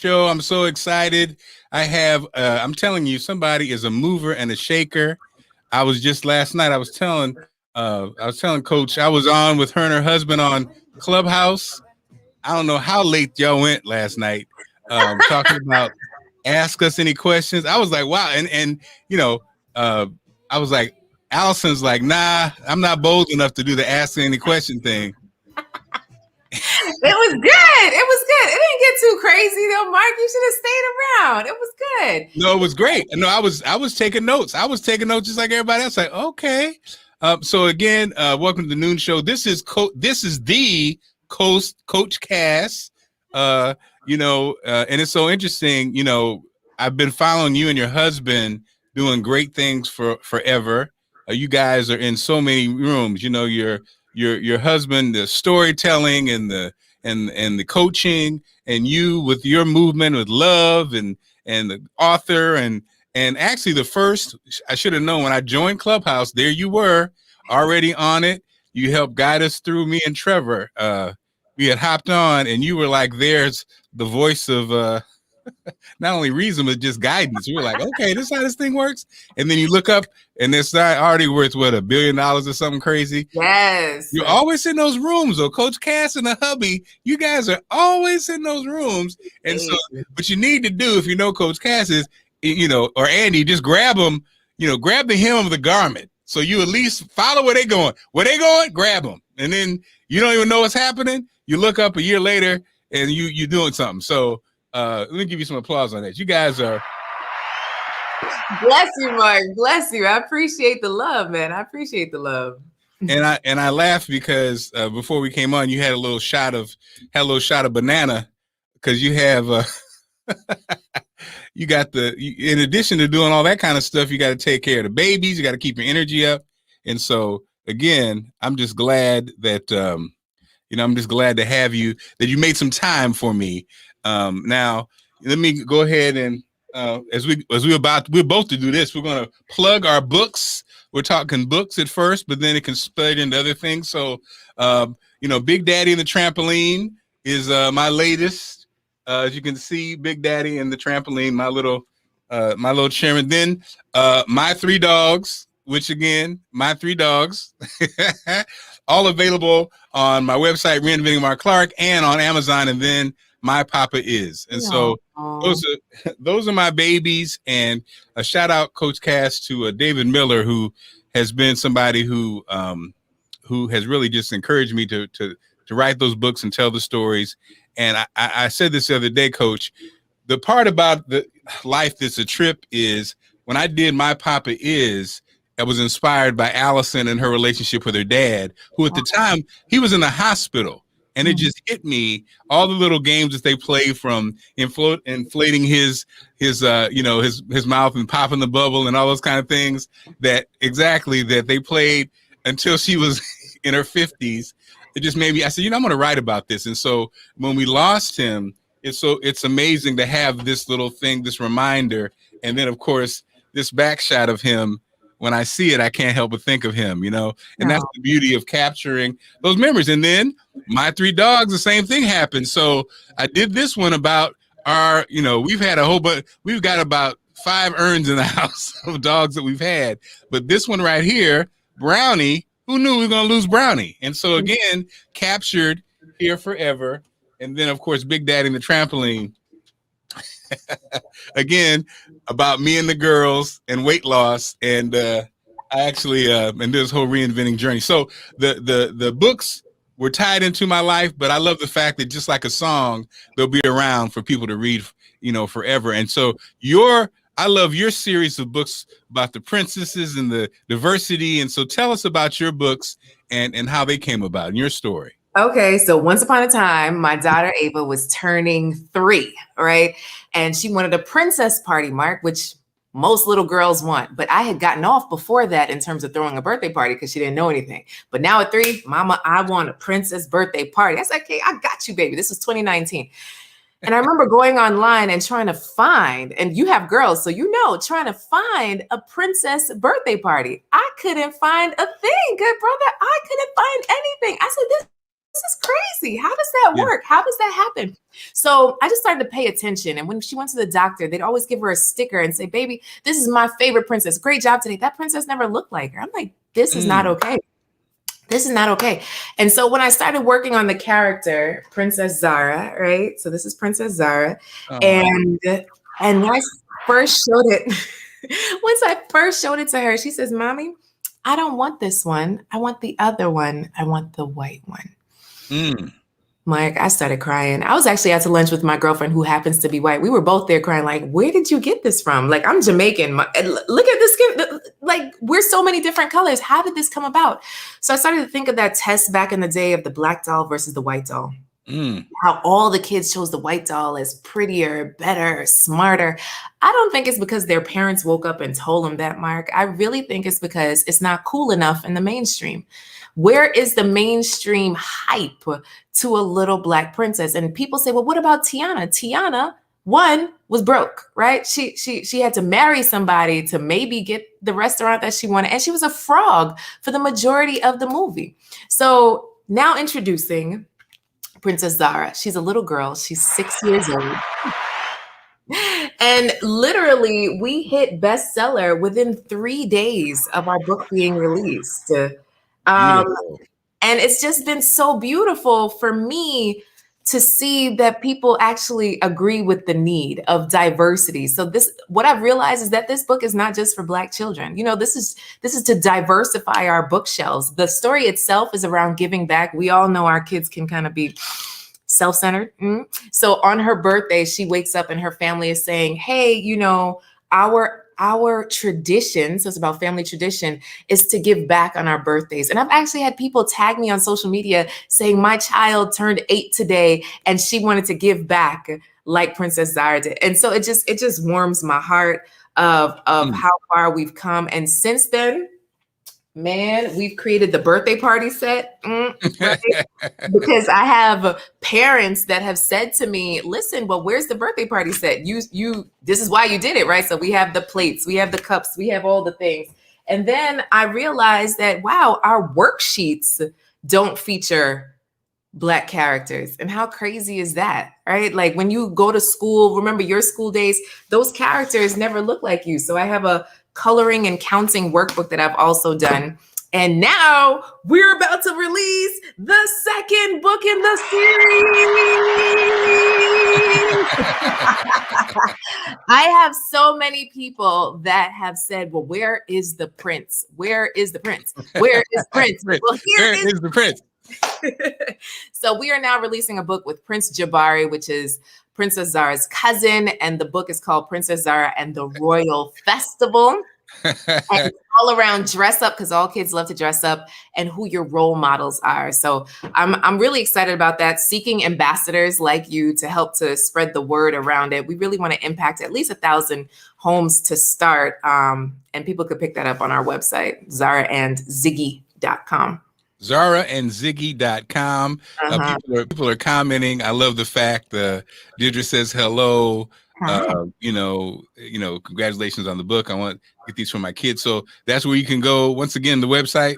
show. I'm so excited. I have, I'm telling you, somebody is a mover and a shaker. I was just last night, I was telling Coach, I was on with her and her husband on Clubhouse. I don't know how late y'all went last night, talking about ask us any questions. I was like, wow. And, you know, uh, I was like, Allison's like, nah, I'm not bold enough to do the ask any question thing. It was good. It was good. It didn't get too crazy though, Mark. You should have stayed around. It was good. No, it was great. No, I was taking notes. I was taking notes just like everybody else. Like, okay. So again, welcome to the Noon Show. This is the Coach Cass. And it's so interesting. You know, I've been following you and your husband doing great things for forever. You guys are in so many rooms. You know, your husband, the storytelling and the coaching, and you with your movement with love and the author and actually the first, I should have known when I joined Clubhouse, there you were already on it. You helped guide us through, me and Trevor. We had hopped on and you were like, there's the voice of not only reason, but just guidance. We were like, okay, this is how this thing works. And then you look up and it's already worth what, $1 billion or something crazy. Yes. You're always in those rooms, though. Coach Cass and the hubby, you guys are always in those rooms. And so what you need to do, if you know Coach Cass, is, or Andy, just grab them, grab the hem of the garment. So you at least follow where they going. Where they going, grab them. And then you don't even know what's happening. You look up a year later and you're doing something. So let me give you some applause on that. You guys are. Bless you, Mark. Bless you. I appreciate the love, man. I appreciate the love. And I laughed because before we came on, you had a little shot of banana, because you have you got in addition to doing all that kind of stuff, you got to take care of the babies. You got to keep your energy up. And so again, I'm just glad that I'm just glad to have you, that you made some time for me. Now let me go ahead and we're both to do this, we're going to plug our books. We're talking books at first, but then it can spread into other things. So, Big Daddy and the Trampoline is my latest. As you can see, Big Daddy and the Trampoline, my little chairman. Then My Three Dogs, which again, My Three Dogs, all available on my website, Reinventing Mark Clark, and on Amazon. And then My Papa Is. And so those are my babies. And a shout out, Coach Cass, to David Miller, who has been somebody who has really just encouraged me to write those books and tell the stories. And I said this the other day, Coach, the part about the life that's a trip is when I did My Papa Is, I was inspired by Allison and her relationship with her dad, who at the time, he was in the hospital. And it just hit me, all the little games that they play, from inflating his mouth and popping the bubble and all those kind of things, that they played until she was in her 50s. It just made me, I said, I'm going to write about this. And so when we lost him, it's amazing to have this little thing, this reminder. And then, of course, this back shot of him. When I see it, I can't help but think of him, and that's the beauty of capturing those memories. And then My Three Dogs, the same thing happened. So I did this one about our, we've had a whole bunch, we've got about 5 urns in the house of dogs that we've had. But this one right here, Brownie, who knew we were going to lose Brownie? And so again, captured here forever. And then, of course, Big Daddy and the Trampoline. Again, about me and the girls and weight loss, and I actually and this whole reinventing journey. So the books were tied into my life, but I love the fact that just like a song, they'll be around for people to read, forever. And so I love your series of books about the princesses and the diversity. And so tell us about your books and how they came about and your story. Okay, so once upon a time, my daughter Ava was turning 3, right? And she wanted a princess party, Mark, which most little girls want. But I had gotten off before that in terms of throwing a birthday party because she didn't know anything. But now at 3, Mama, I want a princess birthday party. I said, okay, I got you, baby. This was 2019. And I remember going online and trying to find, and you have girls, so trying to find a princess birthday party. I couldn't find a thing, good brother. I couldn't find anything. I said, this is crazy. How does that work? How does that happen? So I just started to pay attention. And when she went to the doctor, they'd always give her a sticker and say, baby, this is my favorite princess. Great job today. That princess never looked like her. I'm like, this is not okay. This is not okay. And so when I started working on the character, Princess Zara, right? So this is Princess Zara. And when I first showed it, once I first showed it to her, she says, Mommy, I don't want this one. I want the other one. I want the white one. Mark, I started crying. I was actually out to lunch with my girlfriend who happens to be white. We were both there crying like, where did you get this from? Like, I'm Jamaican. Look at this skin. Like, we're so many different colors. How did this come about? So I started to think of that test back in the day of the black doll versus the white doll. How all the kids chose the white doll as prettier, better, smarter. I don't think it's because their parents woke up and told them that, Mark. I really think it's because it's not cool enough in the mainstream. Where is the mainstream hype to a little black princess? And people say, well, what about Tiana? Tiana, one, was broke, right? She had to marry somebody to maybe get the restaurant that she wanted. And she was a frog for the majority of the movie. So now introducing Princess Zara. She's a little girl. She's 6 years old. And literally, we hit bestseller within 3 days of our book being released. And it's just been so beautiful for me to see that people actually agree with the need of diversity. So what I've realized is that this book is not just for Black children. You know, this is to diversify our bookshelves. The story itself is around giving back. We all know our kids can kind of be self-centered. So on her birthday, she wakes up and her family is saying, hey, you know, our tradition, so it's about family tradition, is to give back on our birthdays. And I've actually had people tag me on social media saying my child turned 8 today and she wanted to give back like Princess Zara did. And so it just warms my heart of how far we've come. And since then, man, we've created the birthday party set, right? Because I have parents that have said to me, listen, well, where's the birthday party set? This is why you did it, right? So we have the plates, we have the cups, we have all the things. And then I realized that, wow, our worksheets don't feature Black characters. And how crazy is that, right? Like when you go to school, remember your school days, those characters never look like you. So I have a coloring and counting workbook that I've also done. And now we're about to release the second book in the series. I have so many people that have said, well, where is the prince? Where is the prince? Where is Prince? Well, where is the prince? So we are now releasing a book with Prince Jabari, which is Princess Zara's cousin, and the book is called Princess Zara and the Royal Festival. And it's all around dress up, because all kids love to dress up, and who your role models are. So I'm really excited about that. Seeking ambassadors like you to help to spread the word around it. We really want to impact at least 1,000 homes to start. And people could pick that up on our website, zaraandziggy.com. zaraandziggy.com. People are commenting. I love the fact Deirdre says hello. Congratulations on the book. I want to get these for my kids. So that's where you can go. Once again, the website.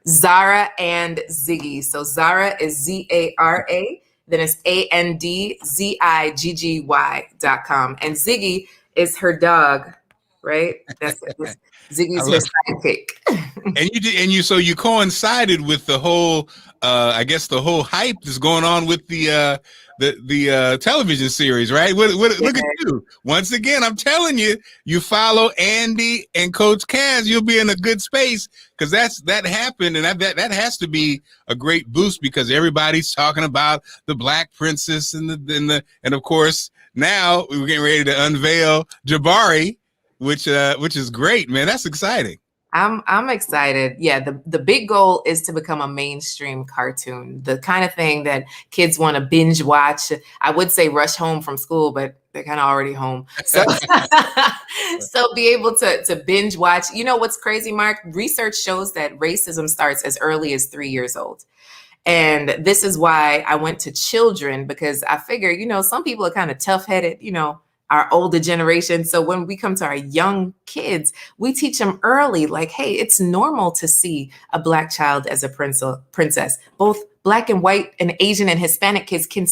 Zara and Ziggy. So Zara is Z-A-R-A, then it's ANDZIGGY.com. And Ziggy is her dog, right? That's Ziggy's her sidekick. So you coincided with the whole, I guess the whole hype that's going on with the television series, right? Look at you. Once again, I'm telling you, you follow Andy and Coach Kaz, you'll be in a good space, because that happened, and that has to be a great boost, because everybody's talking about the Black Princess and of course now we're getting ready to unveil Jabari, which is great, man. That's exciting. I'm excited. Yeah, the big goal is to become a mainstream cartoon, the kind of thing that kids want to binge watch. I would say rush home from school, but they're kind of already home. So, so be able to binge watch. You know what's crazy, Mark? Research shows that racism starts as early as 3 years old. And this is why I went to children, because I figure, some people are kind of tough-headed, our older generation. So when we come to our young kids, we teach them early, like, hey, it's normal to see a Black child as a princess, both Black and white and Asian and Hispanic kids can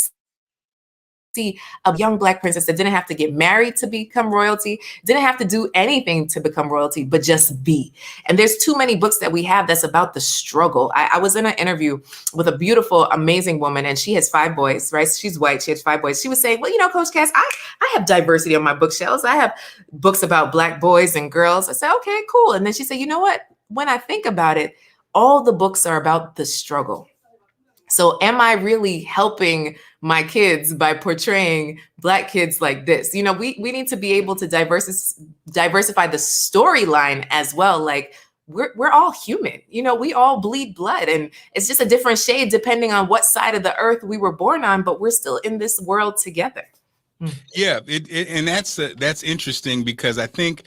see a young Black princess that didn't have to get married to become royalty, didn't have to do anything to become royalty, but just be. And there's too many books that we have that's about the struggle. I was in an interview with a beautiful, amazing woman, and she has 5 boys, right? She's white. She has 5 boys. She was saying, well, Coach Cass, I have diversity on my bookshelves. I have books about Black boys and girls. I said, okay, cool. And then she said, you know what? When I think about it, all the books are about the struggle. So am I really helping my kids by portraying Black kids like this? We need to be able to diversify the storyline as well. Like we're all human, we all bleed blood, and it's just a different shade depending on what side of the earth we were born on, but we're still in this world together. Yeah. And that's interesting because I think,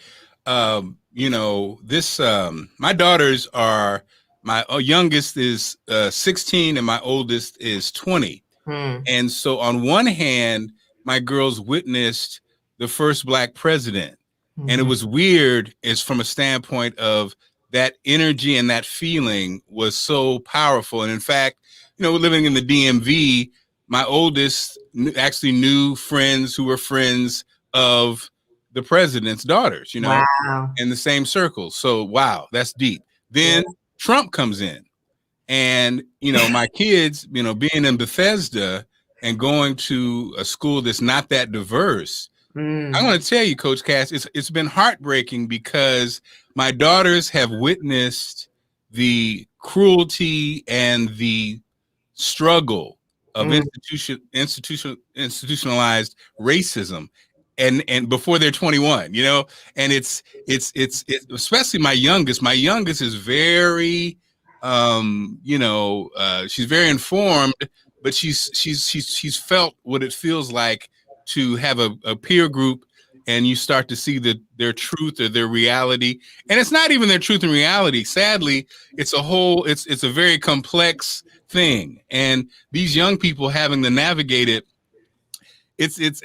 this, my daughters are, my youngest is 16 and my oldest is 20. And so on one hand, my girls witnessed the first Black president. And it was weird is from a standpoint of that energy and that feeling was so powerful. And in fact, living in the DMV, my oldest actually knew friends who were friends of the president's daughters, Wow. in the same circles. So, wow, that's deep. Then Trump comes in and, my kids, being in Bethesda and going to a school that's not that diverse. I'm going to tell you, Coach Cass, it's been heartbreaking because my daughters have witnessed the cruelty and the struggle of institutionalized racism and before they're 21, and it's especially my youngest is very she's very informed, but she's felt what it feels like to have a peer group and you start to see their truth or their reality. And it's not even their truth and reality. Sadly, it's a very complex thing. And these young people having to navigate it,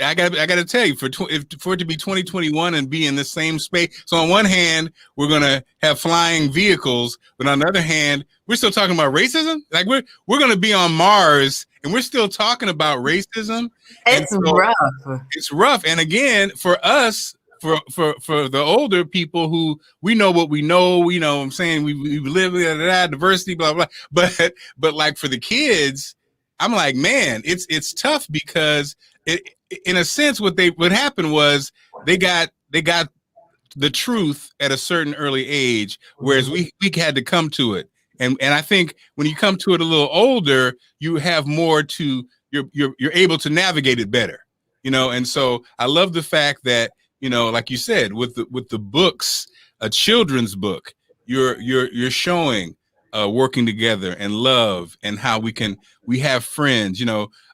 I got to tell you, for it to be 2021 and be in the same space. So on one hand, we're going to have flying vehicles, but on the other hand, we're still talking about racism. Like we're going to be on Mars and we're still talking about racism. It's rough. It's rough. And again, for us, for the older people who we know what we know, what I'm saying, we live diversity, blah, blah. But like for the kids, I'm like, man, it's tough because in a sense, what happened was they got the truth at a certain early age, whereas we had to come to it. And I think when you come to it a little older, you have more you're able to navigate it better, And so I love the fact that, like you said, with the books, a children's book, you're showing working together and love and how we have friends,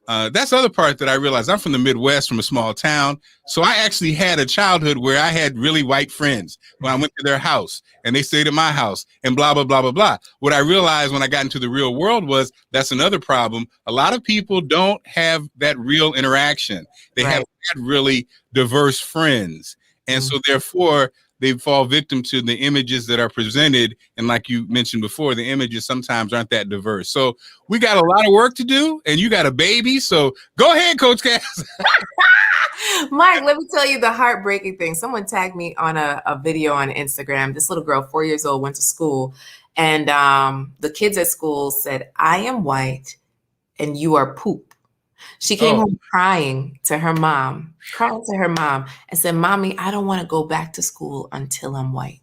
that's the other part that I realized. I'm from the Midwest, from a small town. So I actually had a childhood where I had really white friends when I went to their house and they stayed at my house and blah, blah, blah, blah, blah. What I realized when I got into the real world was that's another problem. A lot of people don't have that real interaction. They haven't had really diverse friends. And so therefore, they fall victim to the images that are presented. And like you mentioned before, the images sometimes aren't that diverse. So we got a lot of work to do and you got a baby. So go ahead, Coach Cass. Mark, let me tell you the heartbreaking thing. Someone tagged me on a video on Instagram. This little girl, 4 years old, went to school and the kids at school said, I am white and you are poop. She came home crying to her mom and said, Mommy, I don't want to go back to school until I'm white.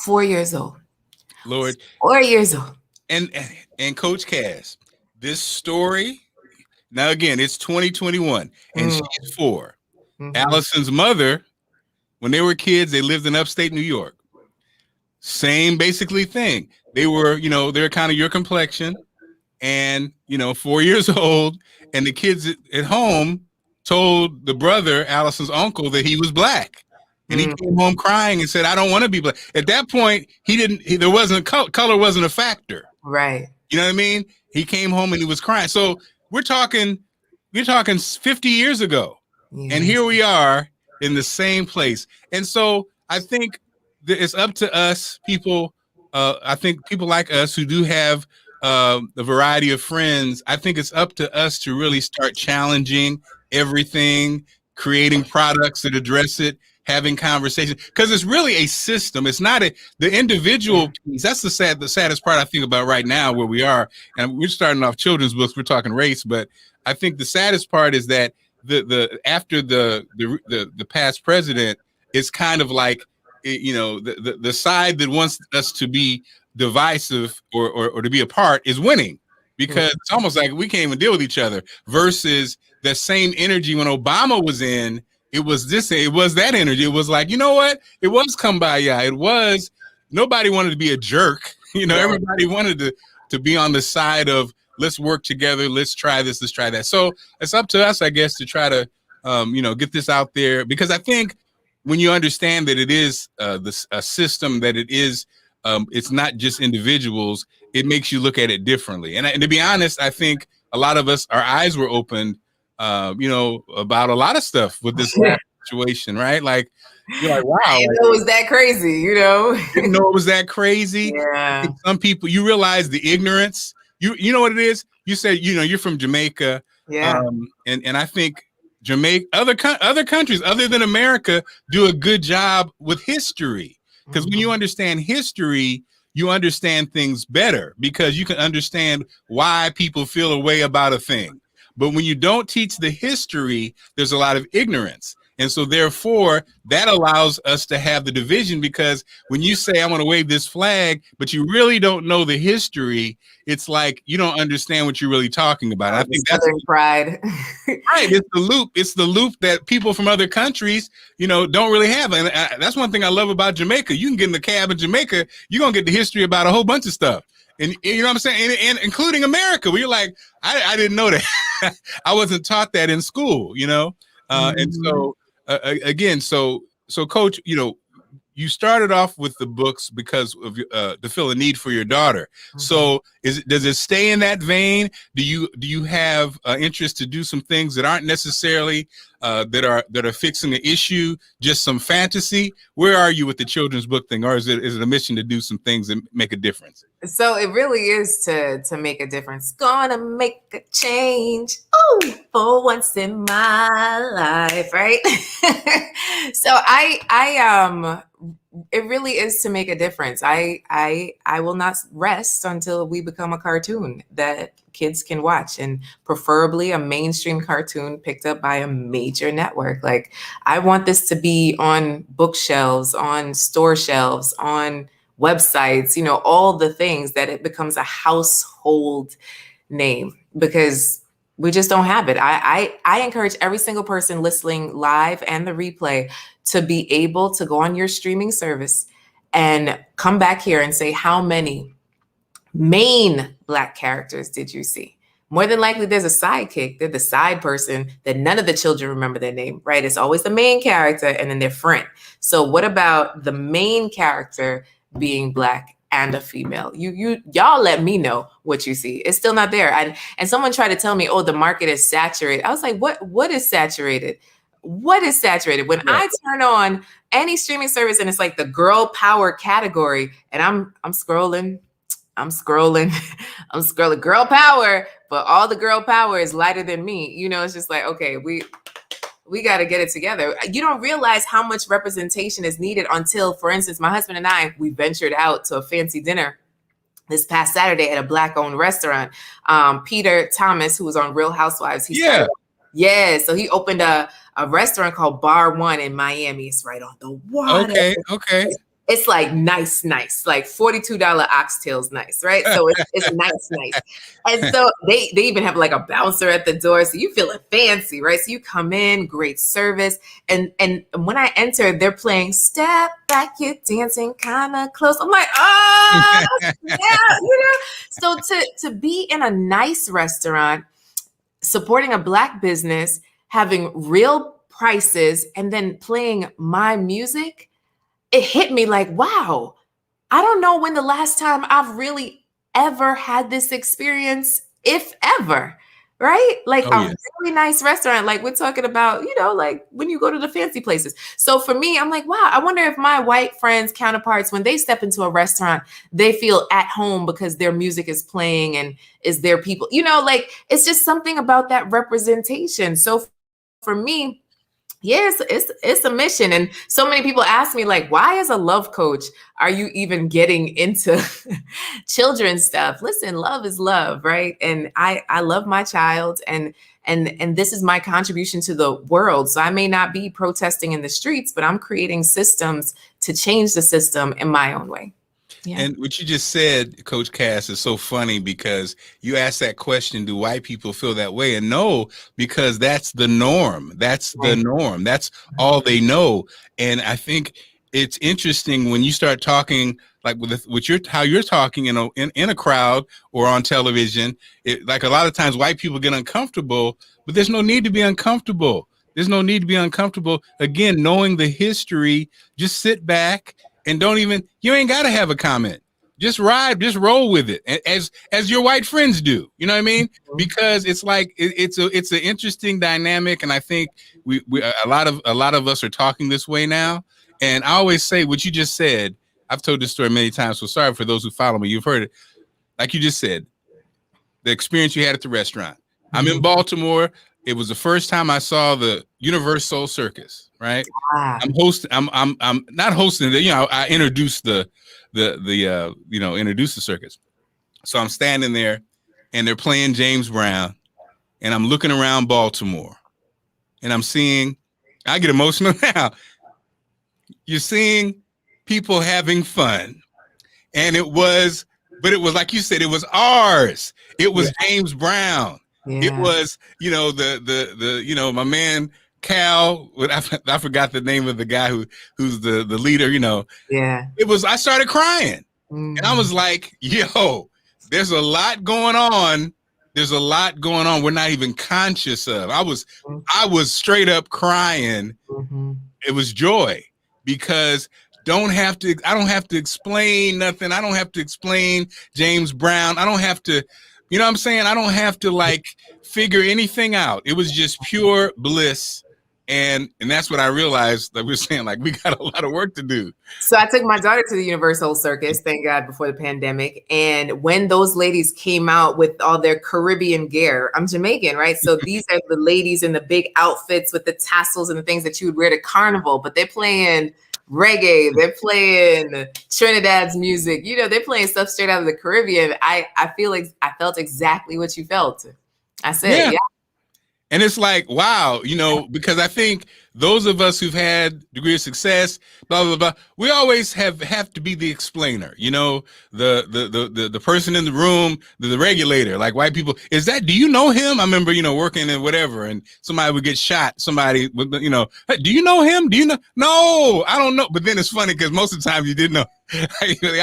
4 years old. Lord. 4 years old. And Coach Cass, this story, now again, it's 2021 and she's 4. Allison's mother, when they were kids, they lived in upstate New York. Same basically thing. They were, they're kind of your complexion. And 4 years old, and the kids at home told the brother, Allison's uncle, that he was Black, and he came home crying and said, "I don't want to be Black." At that point, there wasn't color wasn't a factor, right? You know what I mean? He came home and he was crying. So we're talking 50 years ago, and here we are in the same place. And so I think that it's up to us, people. I think people like us who do have the variety of friends, I think it's up to us to really start challenging everything, creating products that address it, having conversations, because it's really a system. It's not the individual piece. That's the saddest part I think about right now where we are. And we're starting off children's books. We're talking race, but I think the saddest part is that after the past president, it's kind of like, the side that wants us to be divisive or to be apart is winning, because it's almost like we can't even deal with each other, versus the same energy when Obama was in. It was that energy. It was like, you know what? It was kumbaya. It was, nobody wanted to be a jerk. Everybody wanted to be on the side of, let's work together. Let's try this. Let's try that. So it's up to us, I guess, to try to, get this out there, because I think when you understand that it is a system, that it is, it's not just individuals, it makes you look at it differently. And to be honest, I think a lot of us, our eyes were opened, about a lot of stuff with this situation, right? Like, you're like, wow. I didn't know it was that crazy, Didn't know it was that crazy. Yeah. Some people, you realize the ignorance. You know what it is? You said, you're from Jamaica. Yeah. And I think Jamaica, other countries other than America do a good job with history. Because when you understand history, you understand things better, because you can understand why people feel a way about a thing. But when you don't teach the history, there's a lot of ignorance. And so therefore, that allows us to have the division, because when you say, I want to wave this flag, but you really don't know the history, it's like you don't understand what you're really talking about. I think that's pride. Right. It's the loop that people from other countries, don't really have. And that's one thing I love about Jamaica. You can get in the cab in Jamaica, you're going to get the history about a whole bunch of stuff. And you know what I'm saying? And including America, where you're like, I didn't know that. I wasn't taught that in school, And so, again, so Coach, you started off with the books because of to fill a need for your daughter. So does it stay in that vein? Do you have interest to do some things that aren't necessarily that are fixing the issue, just some fantasy? Where are you with the children's book thing, or is it a mission to do some things that make a difference? So it really is to make a difference. Gonna make a change. Oh, for once in my life, right? So it really is to make a difference. I will not rest until we become a cartoon that kids can watch, and preferably a mainstream cartoon picked up by a major network. Like, I want this to be on bookshelves, on store shelves, on websites, all the things, that it becomes a household name, because we just don't have it. I encourage every single person listening live and the replay to be able to go on your streaming service and come back here and say, how many main Black characters did you see? More than likely, there's a sidekick. They're the side person that none of the children remember their name, right? It's always the main character and then their friend. So what about the main character being Black and a female? Y'all let me know what you see. It's still not there. And someone tried to tell me, oh, the market is saturated. I was like, what is saturated? What is saturated? When I turn on any streaming service and it's like the girl power category, and I'm scrolling girl power, but all the girl power is lighter than me. It's just like, okay, we got to get it together. You don't realize how much representation is needed until, for instance, my husband and I, we ventured out to a fancy dinner this past Saturday at a Black-owned restaurant. Peter Thomas, who was on Real Housewives, so he opened a restaurant called Bar One in Miami. It's right on the water. Okay. It's like nice, like $42 oxtails nice, right? So it's nice. And so they even have like a bouncer at the door. So you feeling fancy, right? So you come in, great service. And when I enter, they're playing Step Back, You're Dancing Kind of Close. I'm like, yeah. So to be in a nice restaurant, supporting a Black business, having real prices, and then playing my music, it hit me like, wow, I don't know when the last time I've really ever had this experience, if ever. right? Like Oh a yeah. really nice restaurant. Like we're talking about, like when you go to the fancy places. So for me, I'm like, wow, I wonder if my white friends, counterparts, when they step into a restaurant, they feel at home because their music is playing and is their people, like it's just something about that representation. So for me, yes, it's a mission. And so many people ask me, like, why as a love coach are you even getting into children's stuff? Listen, love is love, right? And I love my child, and this is my contribution to the world. So I may not be protesting in the streets, but I'm creating systems to change the system in my own way. Yeah. And what you just said, Coach Cass, is so funny because you asked that question, do white people feel that way? And no, because that's the norm. That's the norm. That's all they know. And I think it's interesting when you start talking like with your how you're talking in a crowd or on television. Like a lot of times white people get uncomfortable, but there's no need to be uncomfortable. There's no need to be uncomfortable. Again, knowing the history, just sit back and you ain't got to have a comment. Just roll with it as your white friends do. You know what I mean? Because it's like it's an interesting dynamic, and I think we a lot of us are talking this way now. And I always say what you just said. I've told this story many times, so sorry for those who follow me. You've heard it. Like you just said, the experience you had at the restaurant. I'm in Baltimore. It was the first time I saw the Universal Circus, right? I'm not hosting it. I introduced introduced the circus. So I'm standing there and they're playing James Brown and I'm looking around Baltimore and I get emotional now. You're seeing people having fun. And it was like you said, it was ours. It was James Brown. Yeah. It was, my man Cal. I forgot the name of the guy who's the leader. Yeah. I started crying, and I was like, "Yo, there's a lot going on. There's a lot going on. We're not even conscious of." I was straight up crying. It was joy because. I don't have to explain nothing. I don't have to explain James Brown. I don't have to, you know what I'm saying? I don't have to like figure anything out. It was just pure bliss. And that's what I realized that we're saying, like, we got a lot of work to do. So I took my daughter to the Universal Circus, thank God, before the pandemic. And when those ladies came out with all their Caribbean gear, I'm Jamaican, right? So these are the ladies in the big outfits with the tassels and the things that you would wear to carnival, but they're playing reggae, they're playing Trinidad's music, they're playing stuff straight out of the Caribbean. I feel like I felt exactly what you felt. I said, yeah. And it's like, wow, because I think those of us who've had degree of success, blah, blah, blah, we always have to be the explainer, the person in the room, the regulator, like white people. Do you know him? I remember, working in whatever, and somebody would get shot. Somebody would, hey, do you know him? Do you know? No, I don't know. But then it's funny because most of the time you didn't know.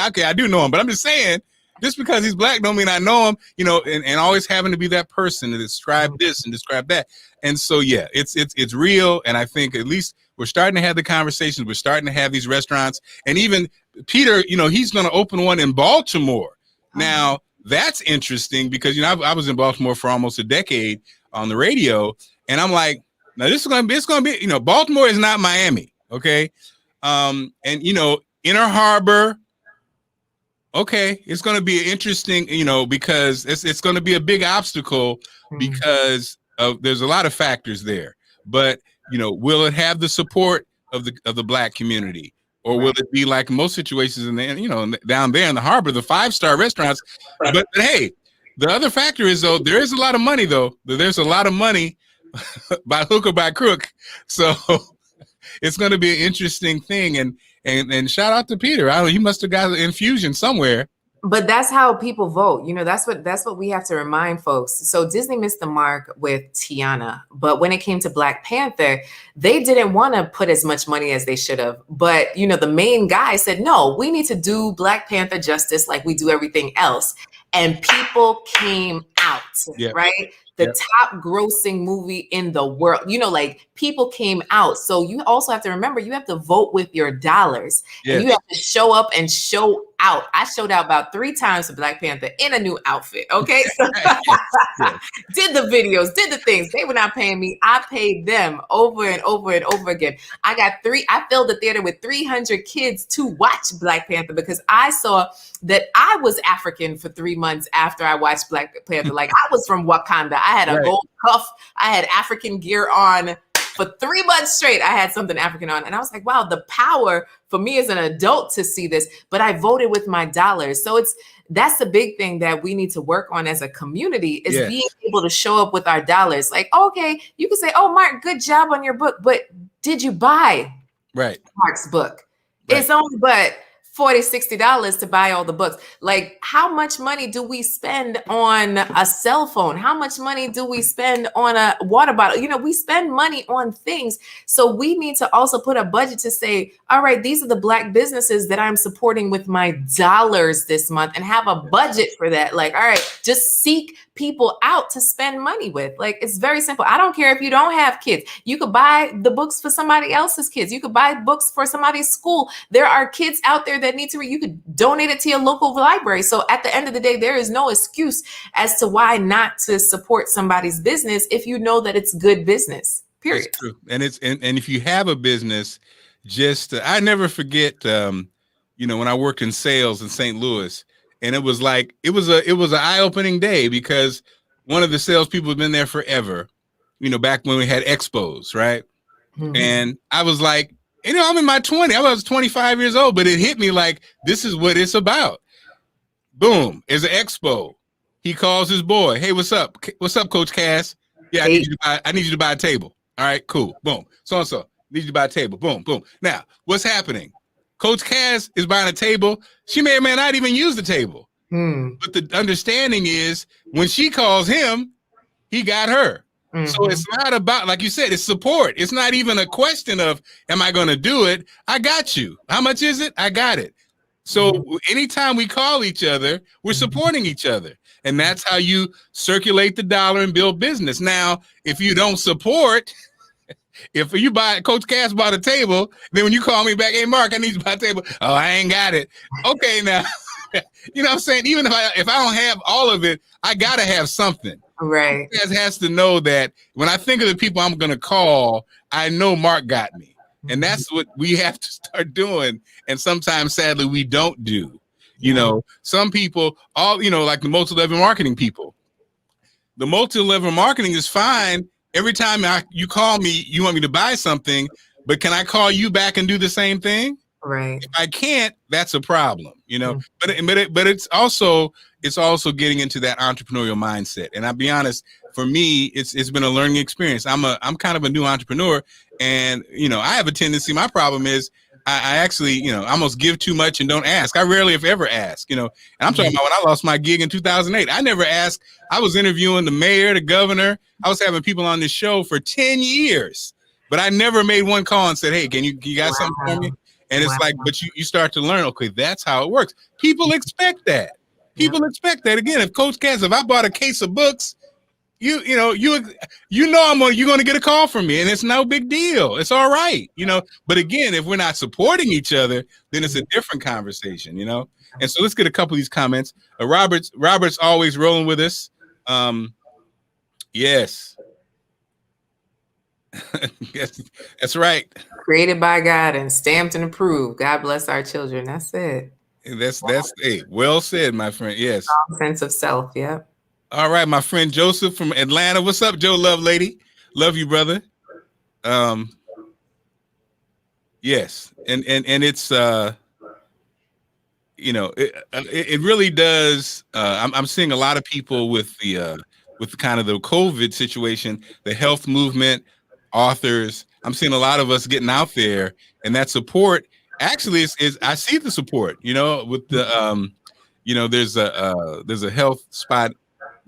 Okay, I do know him, but I'm just saying, just because he's black don't mean I know him, and always having to be that person to describe this and describe that. And so, yeah, it's real. And I think at least we're starting to have the conversations. We're starting to have these restaurants. And even Peter, he's going to open one in Baltimore. Now, that's interesting because, I was in Baltimore for almost a decade on the radio. And I'm like, now it's going to be, Baltimore is not Miami. Okay. And, Inner Harbor. Okay, it's going to be interesting, because it's going to be a big obstacle because there's a lot of factors there. But will it have the support of the black community, or will it be like most situations down there in the harbor, the 5-star restaurants? Right. But hey, the other factor is though there is a lot of money There's a lot of money by hook or by crook, so it's going to be an interesting thing. And shout out to Peter. He must have got an infusion somewhere. But that's how people vote. That's what we have to remind folks. So Disney missed the mark with Tiana, but when it came to Black Panther, they didn't want to put as much money as they should have. But, the main guy said, no, we need to do Black Panther justice like we do everything else. And people came out, right? the top grossing movie in the world. You know, like people came out. So you also have to remember, you have to vote with your dollars, and you have to show up and show out. I showed out about 3 times for Black Panther in a new outfit. Okay. So did the videos, did the things. They were not paying me. I paid them over and over and over again. I filled the theater with 300 kids to watch Black Panther because I saw that I was African for 3 months after I watched Black Panther. Like I was from Wakanda. I had a gold cuff. I had African gear on for 3 months straight. I had something African on. And I was like, wow, the power for me as an adult to see this, but I voted with my dollars. So that's the big thing that we need to work on as a community is being able to show up with our dollars. Like, okay, you can say, oh, Mark, good job on your book, but did you buy Mark's book? It's only but $40-$60 to buy all the books. Like, how much money do we spend on a cell phone? How much money do we spend on a water bottle? You know, we spend money on things. So we need to also put a budget to say, all right, these are the Black businesses that I'm supporting with my dollars this month, and have a budget for that. Like, all right, just seek people out to spend money with. Like, it's very simple. I don't care if you don't have kids. You could buy the books for somebody else's kids. You could buy books for somebody's school. There are kids out there that need to read. You could donate it to your local library. So at the end of the day, there is no excuse as to why not to support somebody's business if you know that it's good business. Period. That's true. And if you have a business, I never forget, you know, when I worked in sales in St. Louis, and it was an eye-opening day because one of the salespeople had been there forever, you know, back when we had expos, right? Mm-hmm. And I was like, you know, I'm in my 20s. I was 25 years old, but it hit me like, this is what it's about. Boom, there's an expo. He calls his boy. Hey, what's up? What's up, Coach Cass? Yeah, I need you to buy a table. All right, cool. Boom. So-and-so. Need you to buy a table. Boom, boom. Now, what's happening? Coach Cass is buying a table. She may or may not even use the table. But the understanding is when she calls him, he got her. Mm-hmm. So it's not about, like you said, it's support. It's not even a question of, am I going to do it? I got you. How much is it? I got it. So anytime we call each other, we're supporting each other. And that's how you circulate the dollar and build business. Now, if you don't support, if you buy, Coach Cass bought a table, then when you call me back, hey, Mark, I need you to buy a table. Oh, I ain't got it. Okay, now, you know what I'm saying? Even if I don't have all of it, I got to have something. Right. Coach Cass has to know that when I think of the people I'm going to call, I know Mark got me. And that's what we have to start doing. And sometimes, sadly, we don't do. You know, some people, like the multi-level marketing people. The multi-level marketing is fine. Every time you call me, you want me to buy something, but can I call you back and do the same thing? Right. If I can't, that's a problem, you know. But it's also getting into that entrepreneurial mindset. And I'll be honest, for me, it's been a learning experience. I'm kind of a new entrepreneur, and you know, I have a tendency. My problem is I actually, you know, almost give too much and don't ask. I rarely, if ever, ask. You know, and I'm talking about when I lost my gig in 2008. I never asked. I was interviewing the mayor, the governor. I was having people on this show for 10 years, but I never made one call and said, "Hey, can you got something for me?" And it's like, but you start to learn. Okay, that's how it works. People expect that. People expect that. Again, if Coach Cass, if I bought a case of books, you're gonna get a call from me, and it's no big deal. It's all right, you know. But again, if we're not supporting each other, then it's a different conversation, you know. And so let's get a couple of these comments. Robert's always rolling with us. Yes. Yes, that's right. Created by God and stamped and approved. God bless our children. That's it. That's hey, well said, my friend. Yes. Sense of self. Yep. All right, my friend Joseph from Atlanta. What's up, Joe? Love lady. Love you, brother. Yes. And it's you know, it really does. I'm seeing a lot of people with the kind of the COVID situation, the health movement, authors. I'm seeing a lot of us getting out there, and that support actually is I see the support, you know, with the you know, there's a health spot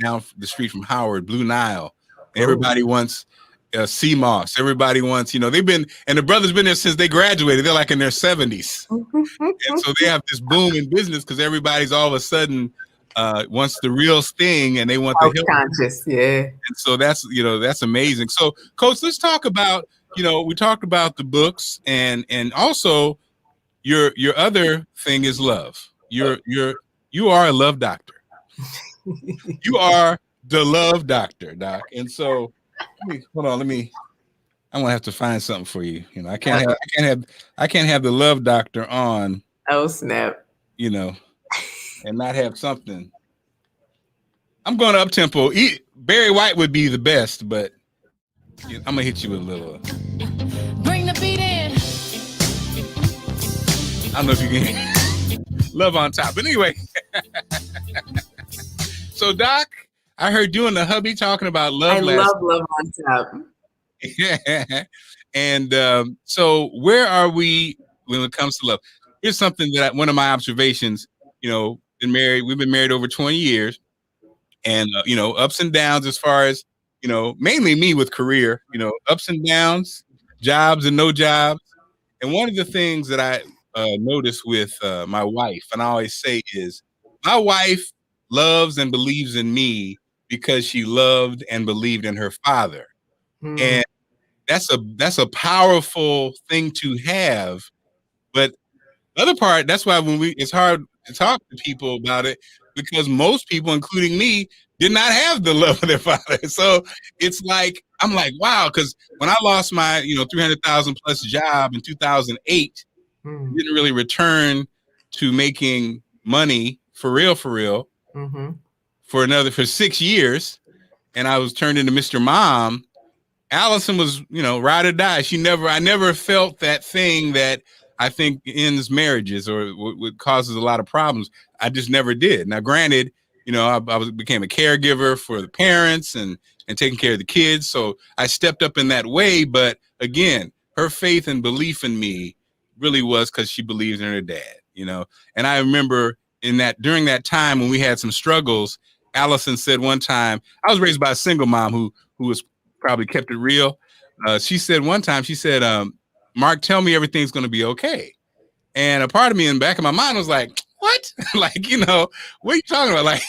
down the street from Howard, Blue Nile. Everybody wants CMOS. Everybody wants, you know, and the brother's been there since they graduated. They're like in their 70s. And so they have this boom in business because everybody's all of a sudden wants the real thing, and they want the Health help. conscious, yeah. And so that's amazing. So, Coach, let's talk about, we talked about the books, and also your other thing is love. You are a love doctor. You are the love doctor, Doc. And so, hold on. I'm gonna have to find something for you. I can't have the love doctor on. Oh snap! And not have something. I'm going up tempo. Barry White would be the best, but I'm gonna hit you with a little. Bring the beat in. I don't know if you can love on top, but anyway. So, Doc, I heard you and the hubby talking about love. I love love on top. And so, where are we when it comes to love? Here's something that one of my observations. We've been married over 20 years, and ups and downs as far as mainly me with career. Ups and downs, jobs and no jobs. And one of the things that I notice with my wife, and I always say, is my wife loves and believes in me because she loved and believed in her father. And that's a powerful thing to have. But the other part, that's why it's hard to talk to people about it, because most people, including me, did not have the love of their father. So it's like, I'm like, wow, because when I lost my 300,000 plus job in 2008, didn't really return to making money for real for 6 years, and I was turned into Mr. Mom. Allison was, ride or die. I never felt that thing that I think ends marriages or what causes a lot of problems. I just never did. Now, granted, I became a caregiver for the parents and taking care of the kids. So I stepped up in that way. But again, her faith and belief in me really was because she believes in her dad, And I remember during that time when we had some struggles, Allison said one time, I was raised by a single mom who was probably kept it real. She said one time, Mark, tell me everything's going to be okay. And a part of me in the back of my mind was like, what? What are you talking about? Like,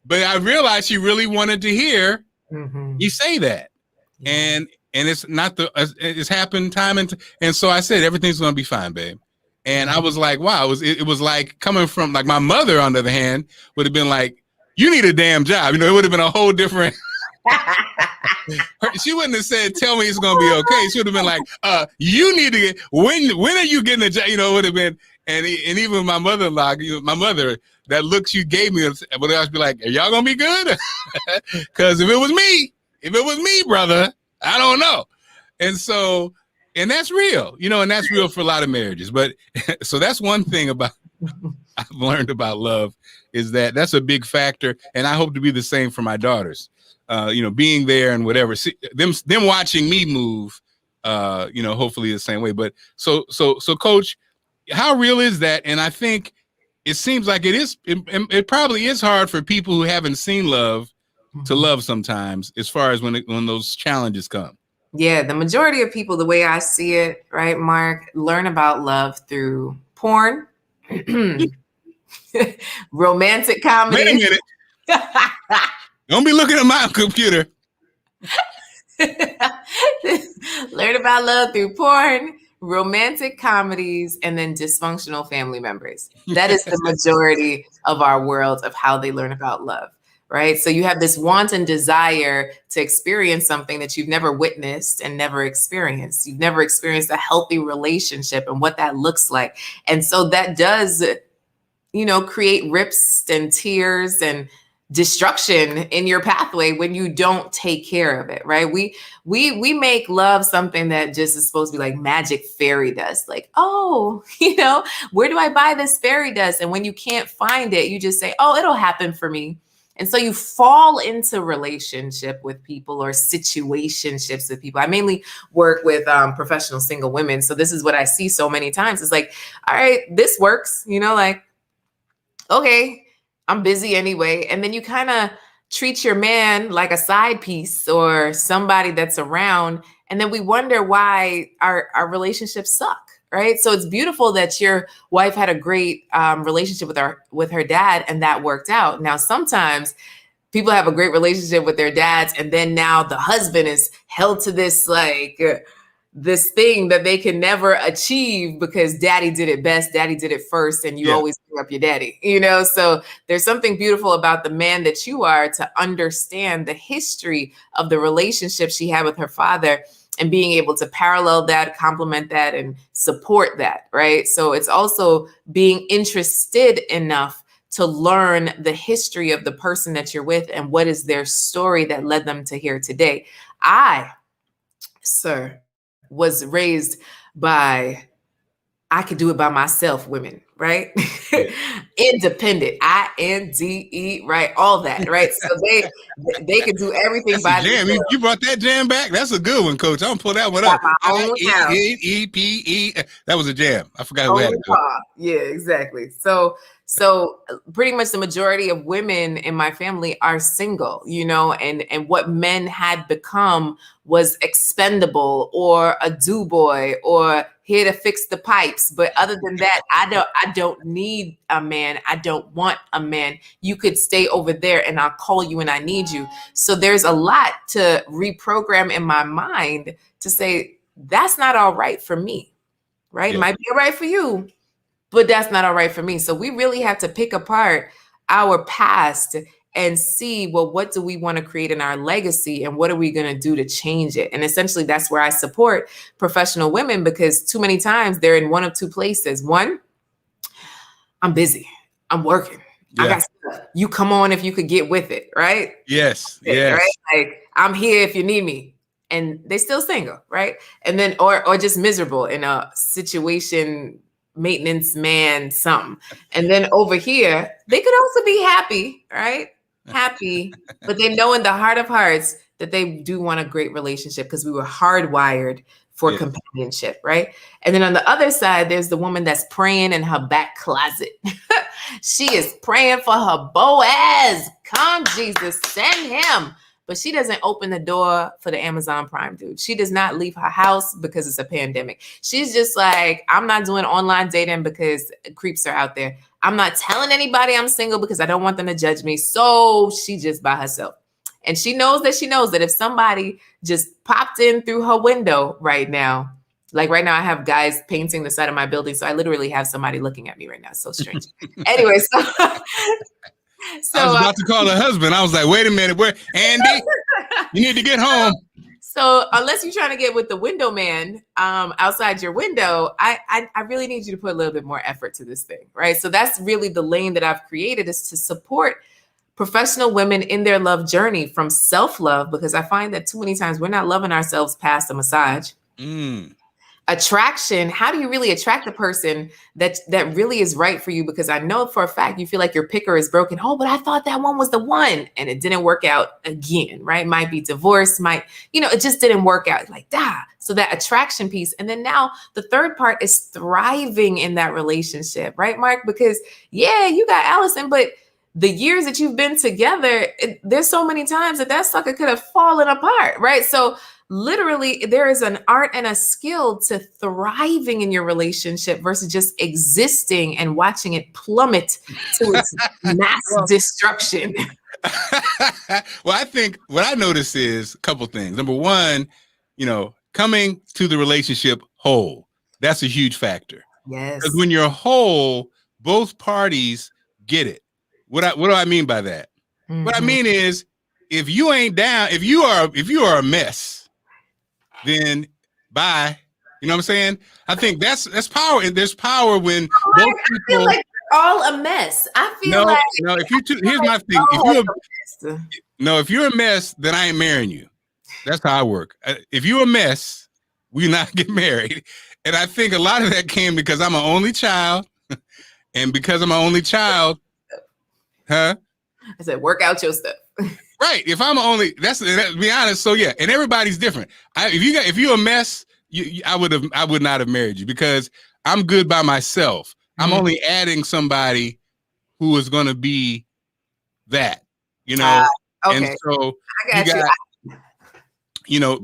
but I realized she really wanted to hear you say that. Yeah. And it's it's happened time and so I said, everything's going to be fine, babe. And I was like, wow, it was like coming from, like, my mother, on the other hand, would have been like, you need a damn job. It would have been a whole different. She wouldn't have said, tell me it's gonna be okay. She would have been like, you need to get, when are you getting a job? It would have been, and even my mother-in-law, my mother, that look she gave me would always be like, are y'all gonna be good? Because if it was me, brother, I don't know. And so, and that's real, and that's real for a lot of marriages. But so that's one thing I've learned about love, is that's a big factor, and I hope to be the same for my daughters. Being there and whatever, them watching me move, hopefully the same way. But so Coach, how real is that? And I think it seems like it probably is hard for people who haven't seen love to love sometimes, as far as when those challenges come. Yeah, the majority of people, the way I see it, right, Mark, learn about love through porn, romantic comedy. Wait a minute. Don't be looking at my computer. Learn about love through porn, romantic comedies, and then dysfunctional family members. That is the majority of our world of how they learn about love, right? So you have this want and desire to experience something that you've never witnessed and never experienced. You've never experienced a healthy relationship and what that looks like. And so that does, create rips and tears and destruction in your pathway when you don't take care of it, right? We make love something that just is supposed to be like magic fairy dust. Like, oh, where do I buy this fairy dust? And when you can't find it, you just say, oh, it'll happen for me. And so you fall into relationship with people or situationships with people. I mainly work with professional single women. So this is what I see so many times. It's like, all right, this works, like, okay, I'm busy anyway. And then you kind of treat your man like a side piece or somebody that's around. And then we wonder why our relationships suck, right? So it's beautiful that your wife had a great relationship with her dad, and that worked out. Now, sometimes people have a great relationship with their dads, and then now the husband is held to this this thing that they can never achieve because daddy did it best, daddy did it first, and you always bring up your daddy, So there's something beautiful about the man that you are to understand the history of the relationship she had with her father and being able to parallel that, complement that, and support that, right? So it's also being interested enough to learn the history of the person that you're with and what is their story that led them to here today. I, sir, was raised by I could do it by myself women, right? Yeah. Independent, INDE, right? All that, right? So they could do everything That's by a jam. themselves. You brought that jam back? That's a good one, Coach. I'm gonna pull that one up. IEPE. That was a jam. I forgot who had it. Yeah, exactly. So pretty much the majority of women in my family are single, and what men had become was expendable or a do boy or here to fix the pipes. But other than that, I don't need a man. I don't want a man. You could stay over there and I'll call you when I need you. So there's a lot to reprogram in my mind to say, that's not all right for me, right? It might be all right for you, but that's not all right for me. So we really have to pick apart our past and see, well, what do we want to create in our legacy and what are we going to do to change it? And essentially, that's where I support professional women, because too many times they're in one of two places. One, I'm busy. I'm working. Yeah. I got stuff. You come on if you could get with it, right? Yes. Right? Like, I'm here if you need me. And they still single, right? And then, or just miserable in a situation, maintenance man, something. And then over here, they could also be happy, right? Happy, but they know in the heart of hearts that they do want a great relationship because we were hardwired for companionship, right? And then on the other side, there's the woman that's praying in her back closet. She is praying for her Boaz. Come, Jesus, send him. But she doesn't open the door for the Amazon Prime dude. She does not leave her house because it's a pandemic. She's just like, I'm not doing online dating because creeps are out there. I'm not telling anybody I'm single because I don't want them to judge me. So she just by herself. And she knows that if somebody just popped in through her window right now, like right now I have guys painting the side of my building. So I literally have somebody looking at me right now. So strange. Anyway, so I was about to call her husband. I was like, wait a minute, where Andy? You need to get home. So unless you're trying to get with the window man outside your window, I really need you to put a little bit more effort to this thing, right? So that's really the lane that I've created, is to support professional women in their love journey from self-love, because I find that too many times we're not loving ourselves past a massage. Attraction, how do you really attract a person that really is right for you? Because I know for a fact you feel like your picker is broken. Oh, but I thought that one was the one, and it didn't work out again, right? Might be divorce, it just didn't work out. Like, So that attraction piece. And then now the third part is thriving in that relationship, right, Mark? Because you got Allison, but the years that you've been together, there's so many times that sucker could have fallen apart, right? So literally, there is an art and a skill to thriving in your relationship versus just existing and watching it plummet to its mass destruction. Well, I think what I notice is a couple things. Number one, coming to the relationship whole. That's a huge factor. Yes. Because when you're whole, both parties get it. What do I mean by that? Mm-hmm. What I mean is, if you ain't down, if you are a mess, then bye. You know what I'm saying? I think that's power. And there's power when both people. I feel like we're all a mess. I feel like here's my thing. If you're a mess, then I ain't marrying you. That's how I work. If you're a mess, we not get married. And I think a lot of that came because I'm an only child, and because I'm an only child, I said, work out your stuff. Right. If I'm only, to be honest. So yeah, and everybody's different. If you're a mess, I would not have married you, because I'm good by myself. I'm only adding somebody who is going to be that, Okay. And so I got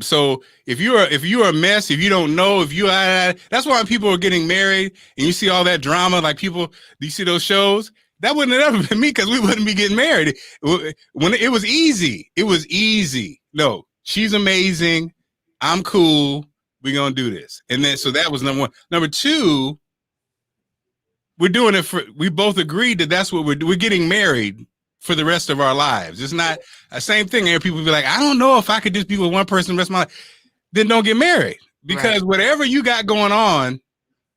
So if you're a mess, if you don't know, that's why when people are getting married and you see all that drama, like you see those shows, that wouldn't have ever been me, because we wouldn't be getting married. When it was easy, No, she's amazing. I'm cool. We're going to do this. And then, so that was number one. Number two, we're doing it we both agreed that that's what we're getting married for the rest of our lives. It's not the same thing. And people be like, I don't know if I could just be with one person the rest of my life. Then don't get married, because whatever you got going on,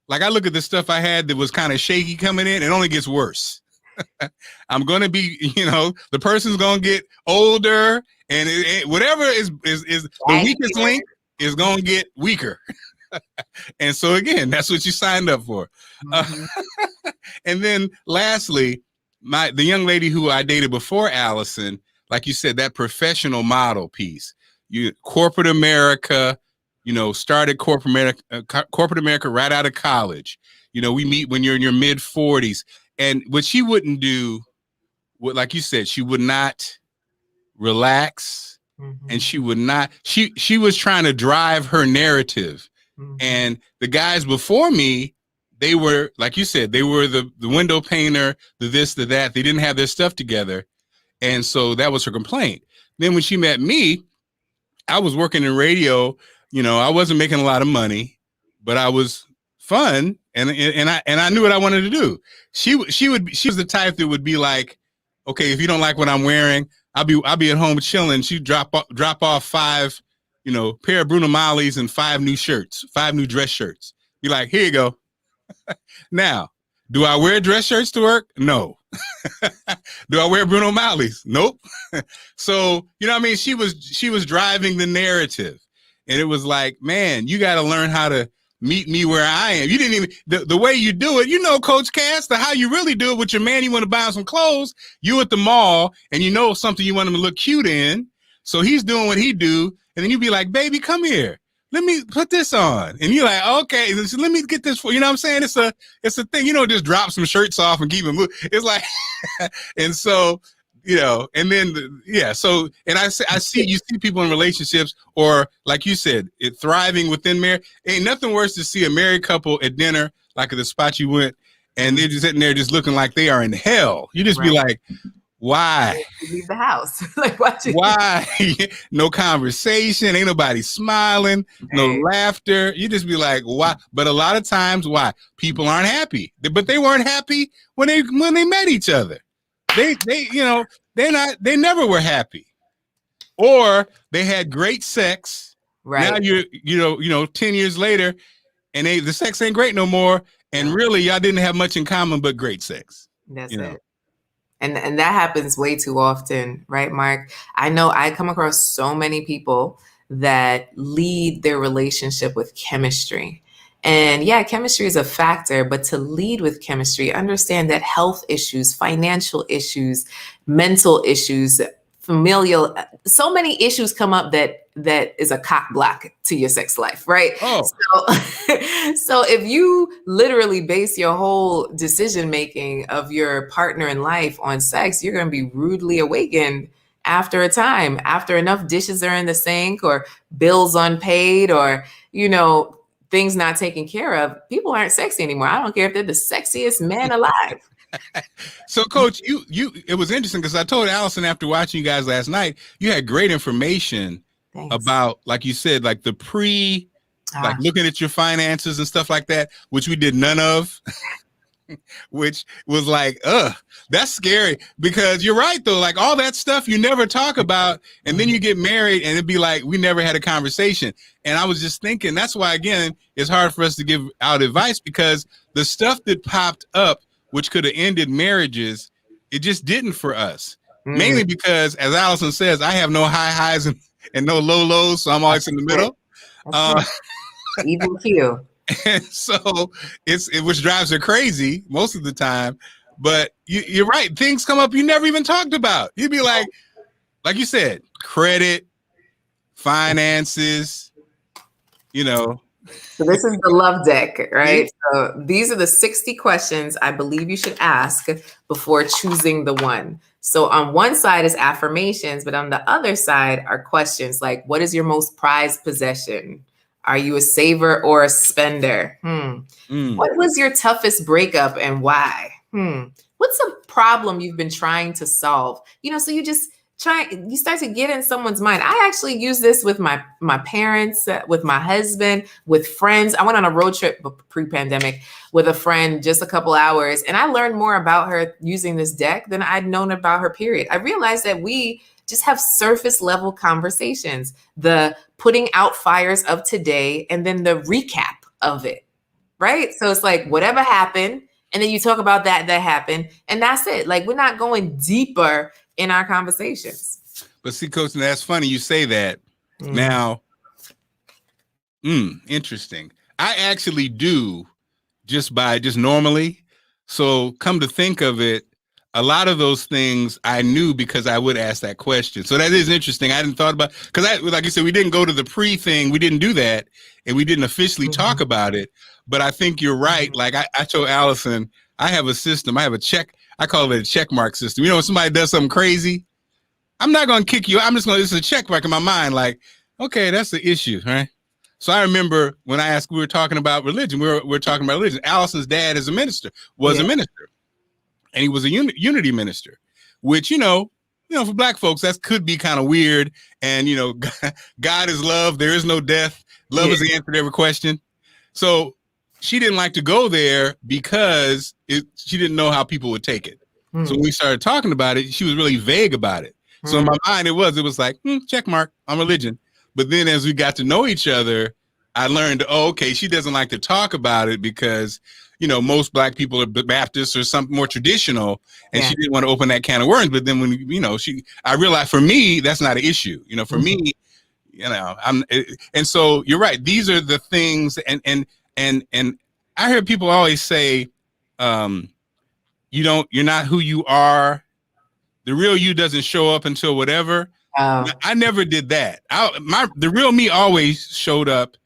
like I look at the stuff I had that was kind of shaky coming in, it only gets worse. I'm going to be, the person's going to get older, and whatever is the weakest link is going to get weaker. And so again, that's what you signed up for. And then lastly, the young lady who I dated before Allison, like you said, that professional model piece, corporate America, started corporate America right out of college. We meet when you're in your mid 40s, and what she wouldn't do, like you said, she would not relax, and she would not, she was trying to drive her narrative. And the guys before me, they were, like you said, they were the window painter, the this, the that. They didn't have their stuff together. And so that was her complaint. Then when she met me, I was working in radio. I wasn't making a lot of money, but I was fun. And I knew what I wanted to do. She was the type that would be like, okay, if you don't like what I'm wearing, I'll be at home chilling. She'd drop off 5, pair of Bruno Malis and 5 new shirts, 5 new dress shirts. Be like, here you go. Now, do I wear dress shirts to work? No. Do I wear Bruno Malis? Nope. So, she was driving the narrative, and it was like, man, you got to learn how to meet me where I am. You didn't even, the way you do it, Coach Cass, how you really do it with your man. You want to buy him some clothes, you at the mall, and something you want him to look cute in. So he's doing what he do. And then you be like, baby, come here. Let me put this on. And you're like, okay, let me get this for you. Know what I'm saying? It's a thing, just drop some shirts off and keep it moving. It's like, and so, and then, so, and you see people in relationships, or like you said, thriving within marriage. Ain't nothing worse to see a married couple at dinner, like at the spot you went, and they're just sitting there just looking like they are in hell. You just be like, why? Leave the house. Why? No conversation. Ain't nobody smiling. No laughter. You just be like, why? But a lot of times, why? People aren't happy. But they weren't happy when they met each other. They never were happy. Or they had great sex. Right. Now you're 10 years later, and the sex ain't great no more. And really, y'all didn't have much in common but great sex. That's it. And that happens way too often, right, Mark? I know I come across so many people that lead their relationship with chemistry. And chemistry is a factor, but to lead with chemistry, understand that health issues, financial issues, mental issues, familial, so many issues come up that is a cock block to your sex life, right? Oh. So if you literally base your whole decision-making of your partner in life on sex, you're going to be rudely awakened after a time, after enough dishes are in the sink, or bills unpaid, or, things not taken care of. People aren't sexy anymore. I don't care if they're the sexiest man alive. So, Coach, it was interesting, because I told Allison after watching you guys last night, you had great information. Thanks. About, like you said, like the like looking at your finances and stuff like that, which we did none of, which was like, that's scary, because you're right, though. Like all that stuff you never talk about, and then you get married and it'd be like, we never had a conversation. And I was just thinking, that's why, again, it's hard for us to give out advice, because the stuff that popped up, which could have ended marriages, it just didn't for us. Mainly because, as Allison says, I have no high highs and no low lows, so I'm always in the middle. Even Q. And so which drives her crazy most of the time. But you're right, things come up you never even talked about. You'd be like you said, credit, finances, So this is the love deck, right? So these are the 60 questions I believe you should ask before choosing the one. So on one side is affirmations, but on the other side are questions like, what is your most prized possession? Are you a saver or a spender? What was your toughest breakup and why? What's a problem you've been trying to solve? So you just you start to get in someone's mind. I actually use this with my parents, with my husband, with friends. I went on a road trip pre-pandemic with a friend, just a couple hours, and I learned more about her using this deck than I'd known about her, period. I realized that we just have surface level conversations, the putting out fires of today, and then the recap of it, right? So it's like whatever happened, and then you talk about that happened, and that's it. Like, we're not going deeper in our conversations. But see, Coach, that's funny you say that. Now, interesting. I actually do just normally. So come to think of it, a lot of those things I knew because I would ask that question. So that is interesting. I hadn't thought about, because like you said, we didn't go to the pre-thing. We didn't do that. And we didn't officially talk about it. But I think you're right. Like I told Allison, I have a system. I have a check. I call it a check mark system. When somebody does something crazy, I'm not going to kick you. I'm just going to, it's a check mark in my mind. Like, okay, that's the issue, right? So I remember when I asked, we were talking about religion. We were talking about religion. Allison's dad is a minister, was a minister. And he was a unity minister, which, for Black folks, that could be kind of weird. And, God is love. There is no death. Love is the answer to every question. So she didn't like to go there because she didn't know how people would take it. So when we started talking about it, she was really vague about it. So in my mind, it was like, check mark on religion. But then as we got to know each other, I learned, okay, she doesn't like to talk about it because, most Black people are Baptists or something more traditional, and she didn't want to open that can of worms. But then when, I realized for me, that's not an issue. For me, and so you're right. These are the things, and I hear people always say, you're not who you are. The real you doesn't show up until whatever. I never did that. The real me always showed up,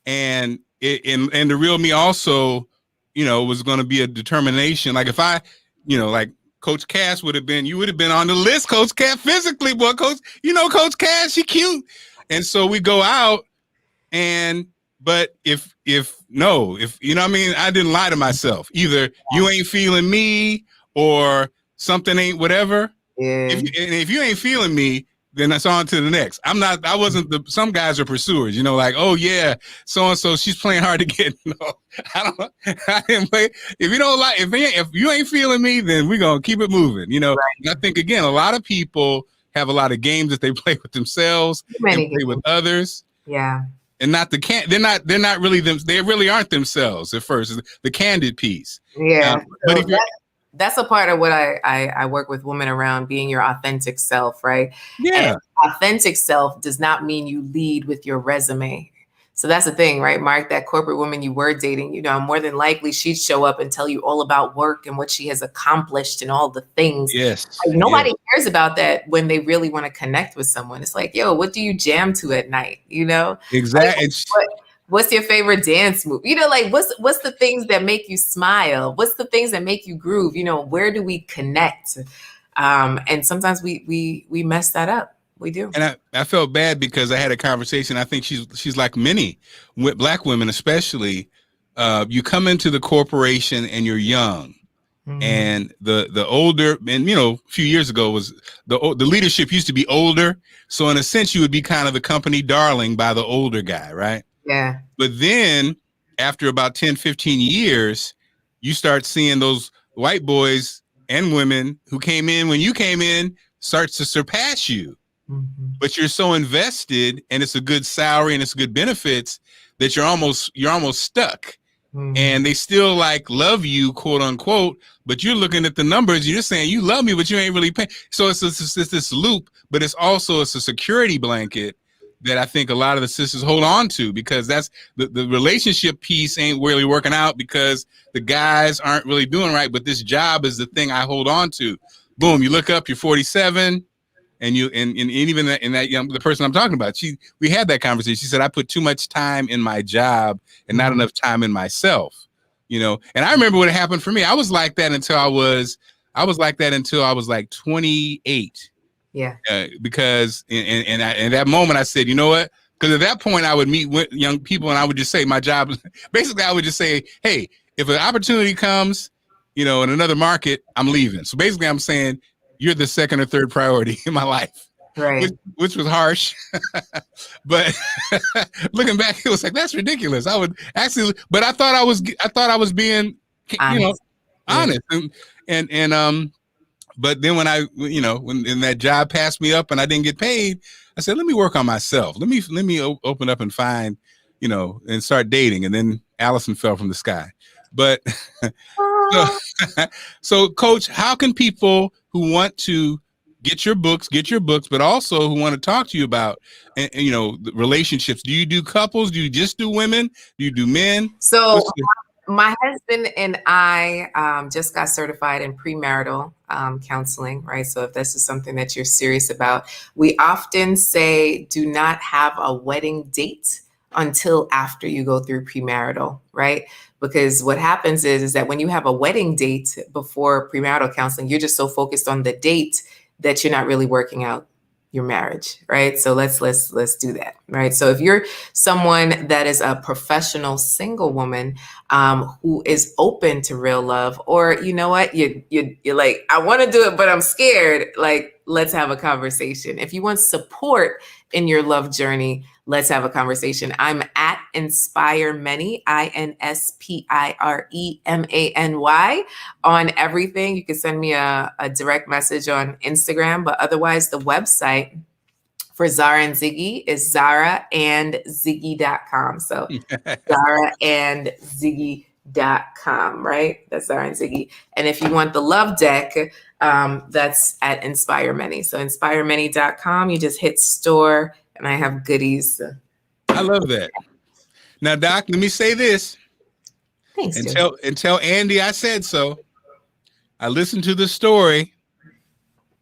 and the real me also, was going to be a determination. Like if I, like Coach Cass would have been, you would have been on the list, Coach Cass, physically, boy, Coach Cass, she cute. And so we go out, but if you know what I mean, I didn't lie to myself. Either you ain't feeling me or something ain't whatever. Yeah. If you ain't feeling me, then that's on to the next. I wasn't some guys are pursuers, like, oh yeah, so-and-so, she's playing hard to get. No, I don't know. I didn't play. If you don't like, if you ain't feeling me, then we're going to keep it moving, Right. And I think, again, a lot of people have a lot of games that they play with themselves and play with others. Yeah. And they're not really them. They really aren't themselves at first. The candid piece. Yeah. But if that's a part of what I work with women around, being your authentic self, right? Yeah. And authentic self does not mean you lead with your resume. So that's the thing, right, Mark? That corporate woman you were dating, more than likely she'd show up and tell you all about work and what she has accomplished and all the things. Yes. Like, nobody cares about that when they really want to connect with someone. It's like, yo, what do you jam to at night? Exactly. Like, what's your favorite dance move? Like what's the things that make you smile? What's the things that make you groove? Where do we connect? And sometimes we mess that up. We do. And I felt bad because I had a conversation. I think she's like many Black women, especially. You come into the corporation and you're young, and the older, and a few years ago was the leadership used to be older. So in a sense, you would be kind of the company darling by the older guy, right? Yeah. But then after about 10, 15 years, you start seeing those white boys and women who came in when you came in starts to surpass you. But you're so invested, and it's a good salary and it's good benefits that you're almost stuck. And they still like love you, quote unquote, but you're looking at the numbers. You're just saying you love me, but you ain't really paying. So it's this loop, but it's a security blanket that I think a lot of the sisters hold on to, because that's the relationship piece ain't really working out because the guys aren't really doing right. But this job is the thing I hold on to. Boom, you look up, you're 47. And even that young, the person I'm talking about, we had that conversation. She said, I put too much time in my job and not enough time in myself, And I remember what happened for me. I was like that until I I was like that until I was like 28. Yeah. Because in that moment I said, you know what? Because at that point I would meet with young people and I would just say my job, basically I would just say, hey, if an opportunity comes, you know, in another market, I'm leaving. So basically I'm saying you're the second or third priority in my life, Right. which was harsh. But looking back, it was like, that's ridiculous. I would actually, but I thought I was being, you know, honest. And but then when when that job passed me up and I didn't get paid, I said, let me work on myself. Let me open up and find, you know, and start dating. And then Allison fell from the sky. But so, so Coach, how can people who want to get your books, but also who want to talk to you about, you know, relationships? Do you do couples? Do you just do women? Do you do men? So my husband and I just got certified in premarital counseling, right? So if this is something that you're serious about, we often say do not have a wedding date until after you go through premarital, right? Because what happens is that when you have a wedding date before premarital counseling, you're just so focused on the date that you're not really working out your marriage, right? So let's do that, right? So if you're someone that is a professional single woman who is open to real love, or you know what, you're like, I want to do it, but I'm scared. Like, let's have a conversation. If you want support in your love journey, let's have a conversation. I'm at Inspire Many, INSPIREMANY on everything. You can send me a direct message on Instagram, but otherwise the website for Zara and Ziggy is zaraandziggy.com. So zaraandziggy.com, right? That's Zara and Ziggy. And if you want the love deck, that's at Inspire Many. So inspiremany.com, you just hit store and I have goodies. I love that. Now, Doc, let me say this. Thanks, and tell Andy I said so. I listened to the story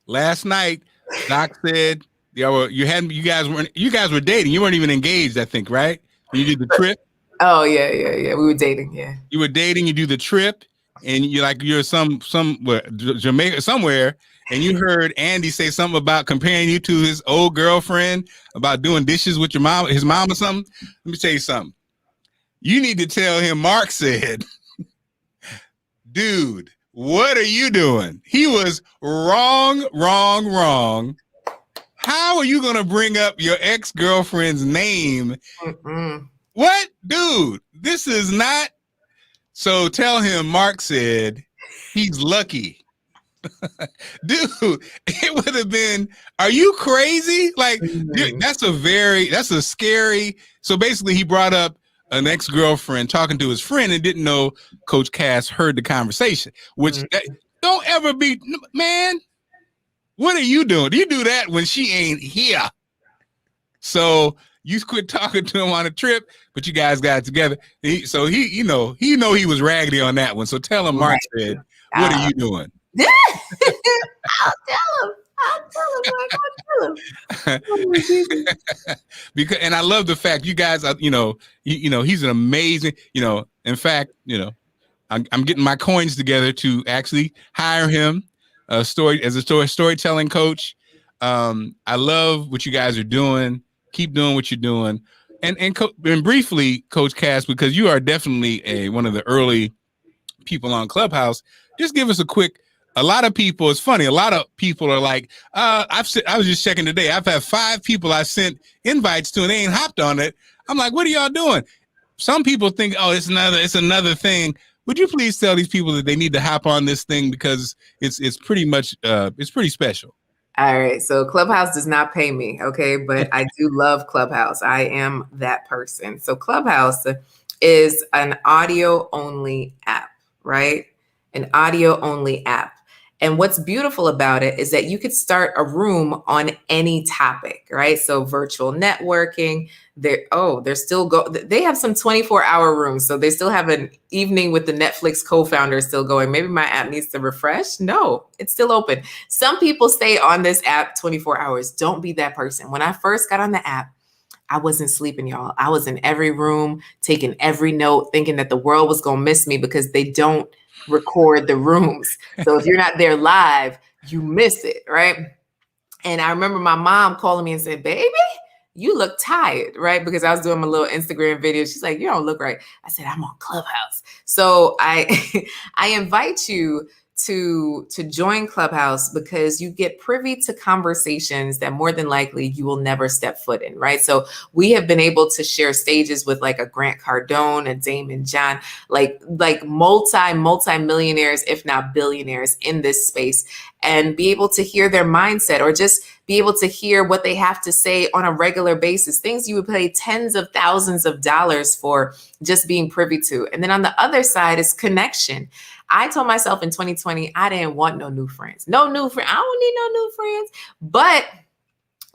last night. Doc said, you guys were dating. You weren't even engaged, I think, right? When you did the trip. Oh yeah. We were dating. Yeah. You were dating. You do the trip, and you're somewhere Jamaica somewhere, and you heard Andy say something about comparing you to his old girlfriend, about doing dishes with his mom or something. Let me tell you something. You need to tell him Marc said, dude, what are you doing? He was wrong. How are you going to bring up your ex-girlfriend's name? Mm-mm. What? Dude, this is not. So tell him Marc said he's lucky. Dude, it would have been, are you crazy? Like, dude, that's a scary. So basically he brought up an ex-girlfriend talking to his friend and didn't know Coach Cass heard the conversation, which don't ever be, man. What are you doing? Do you do that when she ain't here? So you quit talking to him on a trip, but you guys got it together. He he was raggedy on that one. So tell him Marc said, what are you doing? I'll tell him. Because, and I love the fact you guys are, he's an amazing, in fact, I'm getting my coins together to actually hire him as a storytelling coach. I love what you guys are doing. Keep doing what you're doing. And briefly, Coach Cass, because you are definitely one of the early people on Clubhouse, just give us a quick. A lot of people, it's funny. A lot of people are like, I was just checking today. I've had 5 people I sent invites to and they ain't hopped on it. I'm like, what are y'all doing? Some people think, oh, it's another thing. Would you please tell these people that they need to hop on this thing because it's pretty much it's pretty special. All right. So Clubhouse does not pay me. Okay. But I do love Clubhouse. I am that person. So Clubhouse is an audio only app, right? An audio only app. And what's beautiful about it is that you could start a room on any topic, right? So virtual networking, they have some 24-hour rooms. So they still have an evening with the Netflix co-founder still going. Maybe my app needs to refresh. No, it's still open. Some people stay on this app 24 hours. Don't be that person. When I first got on the app, I wasn't sleeping, y'all. I was in every room, taking every note, thinking that the world was going to miss me because they don't record the rooms. So if you're not there live, you miss it, right? And I remember my mom calling me and said, baby, you look tired, right? Because I was doing my little Instagram video. She's like, you don't look right. I said, I'm on Clubhouse. So I I invite you to join Clubhouse because you get privy to conversations that more than likely you will never step foot in, right? So we have been able to share stages with like a Grant Cardone, a Damon John, like multi-millionaires, if not billionaires in this space, and be able to hear their mindset or just be able to hear what they have to say on a regular basis, things you would pay tens of thousands of dollars for just being privy to. And then on the other side is connection. I told myself in 2020, I didn't want no new friends. No new friends. I don't need no new friends. But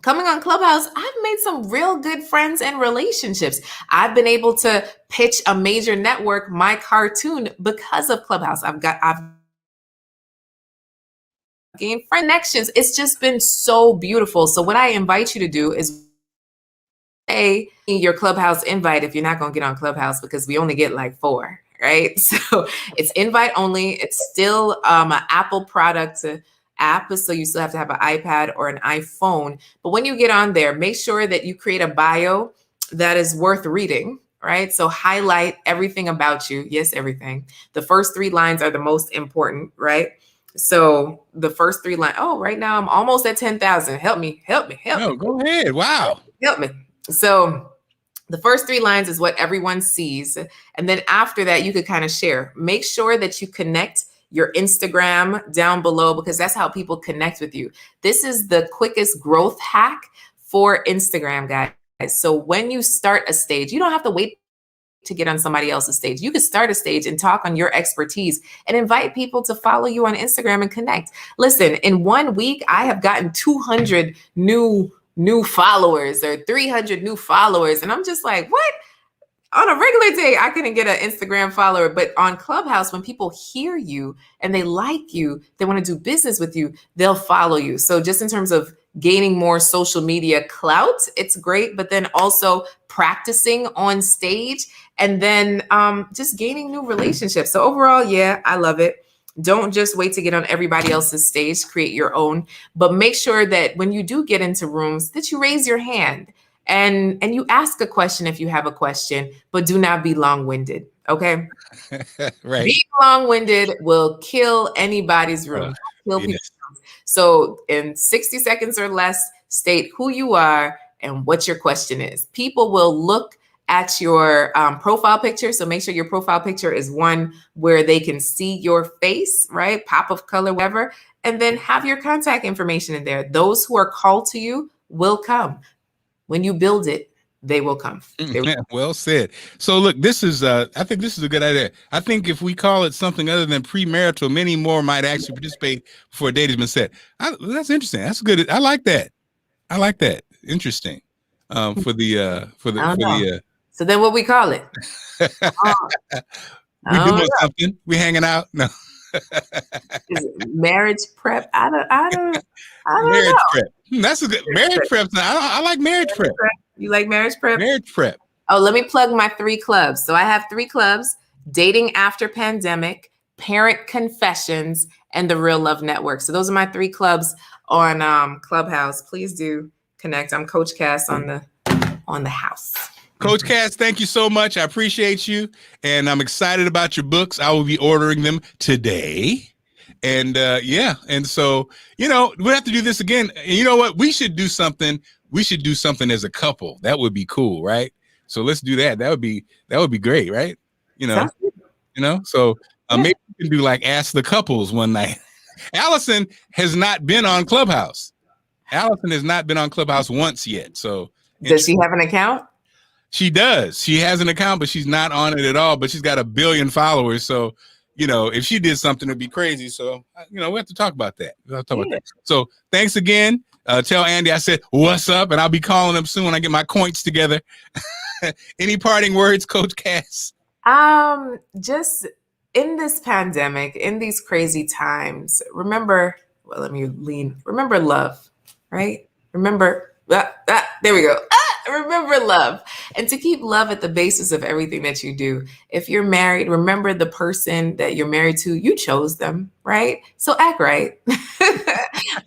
coming on Clubhouse, I've made some real good friends and relationships. I've been able to pitch a major network my cartoon because of Clubhouse. I've gained connections. It's just been so beautiful. So what I invite you to do is your Clubhouse invite if you're not going to get on Clubhouse, because we only get like 4, right? So it's invite only. It's still an Apple product app, so you still have to have an iPad or an iPhone. But when you get on there, make sure that you create a bio that is worth reading, right? So highlight everything about you. Yes, everything. The first 3 lines are the most important, right? So the first 3 lines. Oh, right now I'm almost at 10,000. Help me. No, go ahead. Wow. Help me. So the first 3 lines is what everyone sees. And then after that, you could kind of share. Make sure that you connect your Instagram down below, because that's how people connect with you. This is the quickest growth hack for Instagram, guys. So when you start a stage, you don't have to wait to get on somebody else's stage. You could start a stage and talk on your expertise and invite people to follow you on Instagram and connect. Listen, in 1 week, I have gotten 200 new followers or 300 new followers. And I'm just like, what? On a regular day, I couldn't get an Instagram follower, but on Clubhouse, when people hear you and they like you, they want to do business with you, they'll follow you. So just in terms of gaining more social media clout, it's great, but then also practicing on stage and then just gaining new relationships. So overall, yeah, I love it. Don't just wait to get on everybody else's stage, create your own, but make sure that when you do get into rooms that you raise your hand and you ask a question if you have a question, but do not be long-winded, okay? Right. Being long-winded will kill anybody's room. Kill people's rooms. So in 60 seconds or less, state who you are and what your question is. People will look at your profile picture. So make sure your profile picture is one where they can see your face, right? Pop of color, whatever. And then have your contact information in there. Those who are called to you will come. When you build it, they will come. Well said. So look, this is I think this is a good idea. I think if we call it something other than premarital, many more might actually participate before a date has been set. That's interesting. That's good. I like that. Interesting. For the So then what we call it? We doing something. We hanging out. No. Is it marriage prep? I don't marriage know. prep. That's a good marriage prep. I like marriage prep. You like marriage prep? Marriage prep. Oh, let me plug my 3 clubs. So I have 3 clubs: Dating After Pandemic, Parent Confessions, and the Real Love Network. So those are my 3 clubs on Clubhouse. Please do connect. I'm Coach Cass on the house. Coach Cass, thank you so much. I appreciate you. And I'm excited about your books. I will be ordering them today. And and so, we'll have to do this again. And you know what? We should do something. We should do something as a couple. That would be cool, right? So let's do that. That would be great, right? So maybe we can do like Ask the Couples one night. Allison has not been on Clubhouse. Allison has not been on Clubhouse once yet. So does she have an account? She does. She has an account, but she's not on it at all. But she's got 1 billion followers. So, if she did something, it'd be crazy. So, we have to talk about that. So thanks again. Tell Andy I said, what's up? And I'll be calling him soon when I get my coins together. Any parting words, Coach Cass? Just in this pandemic, in these crazy times, remember love, right? Remember, there we go. Remember love, and to keep love at the basis of everything that you do. If you're married, remember the person that you're married to, you chose them, right? So act right.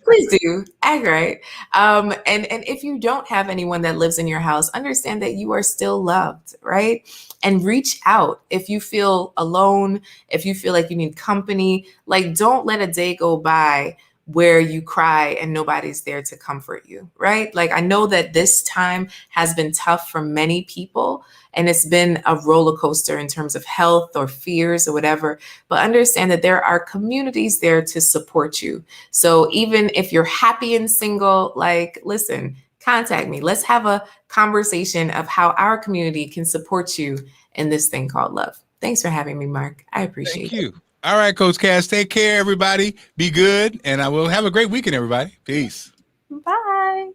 Please do act right. And if you don't have anyone that lives in your house, understand that you are still loved, right? And reach out if you feel alone, if you feel like you need company. Like, don't let a day go by where you cry and nobody's there to comfort you, right? Like, I know that this time has been tough for many people, and it's been a roller coaster in terms of health or fears or whatever, but understand that there are communities there to support you. So even if you're happy and single, like, listen, contact me. Let's have a conversation of how our community can support you in this thing called love. Thanks for having me, Mark. I appreciate it. Thank you. All right, Coach Cass, take care, everybody. Be good, and I will have a great weekend, everybody. Peace. Bye.